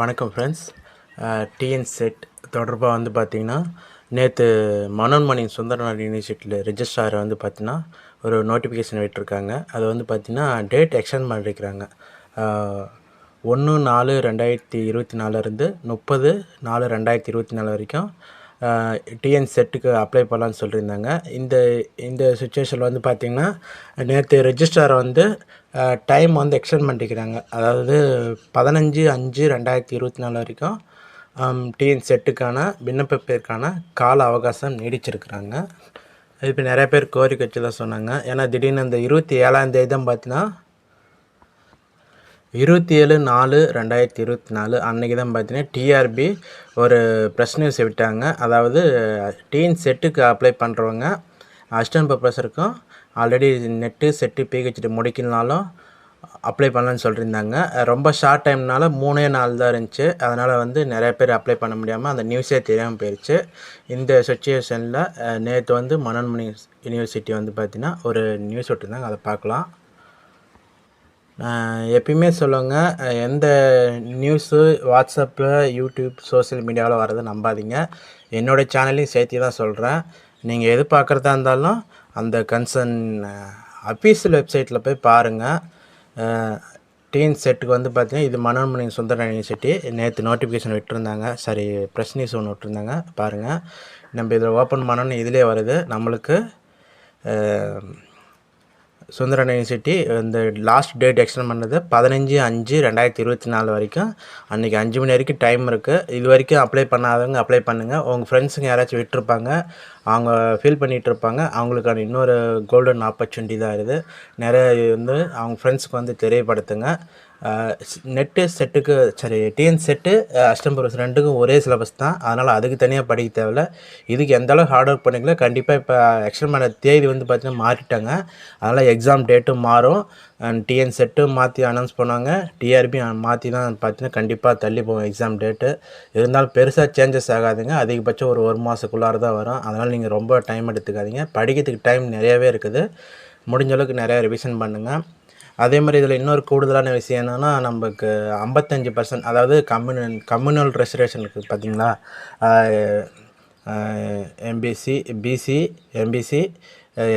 வணக்கம் friends. TN set தொடர்பாக வந்து பார்த்திங்கன்னா நேற்று மனோன்மணி சுந்தரநாத் யூனிவர்சிட்டியில் ரிஜிஸ்ட்ராரை வந்து பார்த்திங்கன்னா ஒரு நோட்டிஃபிகேஷன் விட்டுருக்காங்க. அதை வந்து பார்த்திங்கன்னா டேட் எக்ஸ்டெண்ட் பண்ணியிருக்கிறாங்க. 1/4/2024 30/4/2024 வரைக்கும் டிஎன் செட்டுக்கு அப்ளை பண்ணலான்னு சொல்லியிருந்தாங்க. இந்த சுச்சுவேஷனில் வந்து பார்த்திங்கன்னா நேற்று ரெஜிஸ்ட்ராரை வந்து டைம் வந்து எக்ஸ்டெண்ட் பண்ணிக்கிறாங்க. அதாவது 15/5/2024 வரைக்கும் டிஎன் செட்டுக்கான விண்ணப்பத்திற்கான கால அவகாசம் நீடிச்சிருக்கிறாங்க. இப்போ நிறைய பேர் கோரிக்கை வச்சு தான் சொன்னாங்க. ஏன்னா திடீர்னு இந்த 27ஆம் தேதி தான் பார்த்தீங்கன்னா 27/4/2024 அன்றைக்கி தான் பார்த்தீங்கன்னா டிஆர்பி ஒரு ப்ரெஸ் நியூஸ் விட்டாங்க. அதாவது டிஎன் செட்டுக்கு அப்ளை பண்ணுறவங்க அசிஸ்டன்ட் ப்ரொஃபஸருக்கும் ஆல்ரெடி நெட்டு செட்டு பிஹெச்டி முடிக்கலனாலும் அப்ளை பண்ணலான்னு சொல்லியிருந்தாங்க. ரொம்ப ஷார்ட் டைம்னால 3 நாள் தான் இருந்துச்சு. அதனால் வந்து நிறைய பேர் அப்ளை பண்ண முடியாமல் அந்த நியூஸே தெரியாமல் போயிடுச்சு. இந்த சுச்சுவேஷனில் நேற்று வந்து மனோன்மணி யூனிவர்சிட்டி வந்து பார்த்திங்கன்னா ஒரு நியூஸ் விட்டுருந்தாங்க. அதை பார்க்கலாம். எப்பயுமே சொல்லுவாங்க, எந்த நியூஸு வாட்ஸ்அப்பில் யூடியூப் சோசியல் மீடியாவில் வரதை நம்பாதீங்க. என்னோடய சேனலையும் சேர்த்து தான் சொல்கிறேன். நீங்கள் எது பார்க்குறதா இருந்தாலும் அந்த கன்சர்ன் அஃபீஷியல் வெப்சைட்டில் போய் பாருங்கள். டிஎன் செட்டுக்கு வந்து பார்த்திங்கன்னா இது மனோன்மணி சுந்தரநாத் யூனிவர்சிட்டி நேற்று நோட்டிஃபிகேஷன் விட்டுருந்தாங்க. சாரி, ப்ரெஸ் நியூஸ் ஒன்று விட்டுருந்தாங்க. பாருங்கள், நம்ம இதில் ஓப்பன் பண்ணோன்னு இதிலே வருது. நம்மளுக்கு சுந்தரநாத் யூனிவர்சிட்டி இந்த லாஸ்ட் டேட் எக்ஸ்டெண்ட் பண்ணது 15/5/2024 வரைக்கும். அன்றைக்கி 5 மணி வரைக்கும் டைம் இருக்குது. இது வரைக்கும் அப்ளை பண்ணாதவங்க அப்ளை பண்ணுங்கள். உங்கள் ஃப்ரெண்ட்ஸுங்க யாராச்சும் விட்டுருப்பாங்க, அவங்க ஃபீல் பண்ணிகிட்ருப்பாங்க. அவங்களுக்கான இன்னொரு கோல்டன் ஆப்பர்ச்சுனிட்டி தான் இது. நிறைய வந்து அவங்க ஃப்ரெண்ட்ஸுக்கு வந்து தெரியப்படுத்துங்க. நெட்டு செட்டுக்கு டிஎன் செட்டு அசிஸ்டன்ட் ப்ரொஃபஸர் ரெண்டுக்கும் ஒரே சிலபஸ் தான். அதனால் அதுக்கு தனியாக படிக்க தேவையில்ல. இதுக்கு எந்தளவு ஹார்ட் ஒர்க் பண்ணிக்கல. கண்டிப்பாக இப்போ எக்ஸ்டெண்ட் பண்ண தேதி வந்து பார்த்திங்கன்னா மாற்றிட்டாங்க. அதனால் எக்ஸாம் டேட்டும் மாறும். டிஎன் செட்டும் மாற்றி அனௌன்ஸ் பண்ணுவாங்க. டிஆர்பி மாற்றி தான் பார்த்தீங்கன்னா கண்டிப்பாக தள்ளி போகும் எக்ஸாம் டேட்டு. இருந்தாலும் பெருசாக சேஞ்சஸ் ஆகாதுங்க. அதிகபட்சம் ஒரு மாதத்துக்குள்ளார தான் வரும். அதனால் நீங்கள் ரொம்ப டைம் எடுத்துக்காதீங்க. படிக்கிறதுக்கு டைம் நிறையாவே இருக்குது. முடிஞ்ச அளவுக்கு நிறையா ரிவிஷன் பண்ணுங்கள். அதே மாதிரி இதில் இன்னொரு கூடுதலான விஷயம் என்னென்னா, நமக்கு 55% அதாவது கம்யூனல் ரிசர்வேஷன் இருக்குது பார்த்தீங்களா, MBC, BC, MBC,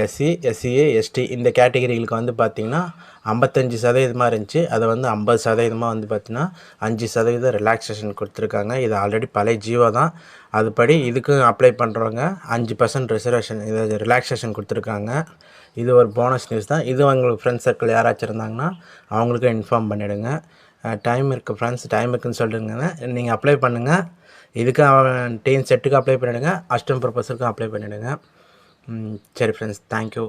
SC, SCA, ST இந்த கேட்டகிரிகளுக்கு வந்து பார்த்திங்கன்னா 55% இருந்துச்சு. அதை வந்து 50% வந்து பார்த்திங்கன்னா 5% ரிலாக்ஸேஷன் கொடுத்துருக்காங்க. இது ஆல்ரெடி பழைய ஜீவோ தான். அதுபடி இதுக்கும் அப்ளை பண்ணுறவங்க 5% ரிசர்வேஷன் இது ரிலாக்ஸேஷன் கொடுத்துருக்காங்க. இது ஒரு போனஸ் நியூஸ் தான். இது உங்களுக்கு ஃப்ரெண்ட்ஸ் சர்க்கிள் யாராச்சும் இருந்தாங்கன்னா அவங்களுக்கும் இன்ஃபார்ம் பண்ணிவிடுங்க. டைம் இருக்குது ஃப்ரெண்ட்ஸ், டைம் இருக்குதுன்னு சொல்லிடுங்க. நீங்கள் அப்ளை பண்ணுங்கள். இதுக்கு டிஎன் செட்டுக்கு அப்ளை பண்ணிவிடுங்க, அசிஸ்டன்ட் ப்ரொஃபஸருக்கும் அப்ளை பண்ணிவிடுங்க. சரி ஃப்ரெண்ட்ஸ், தேங்க்யூ.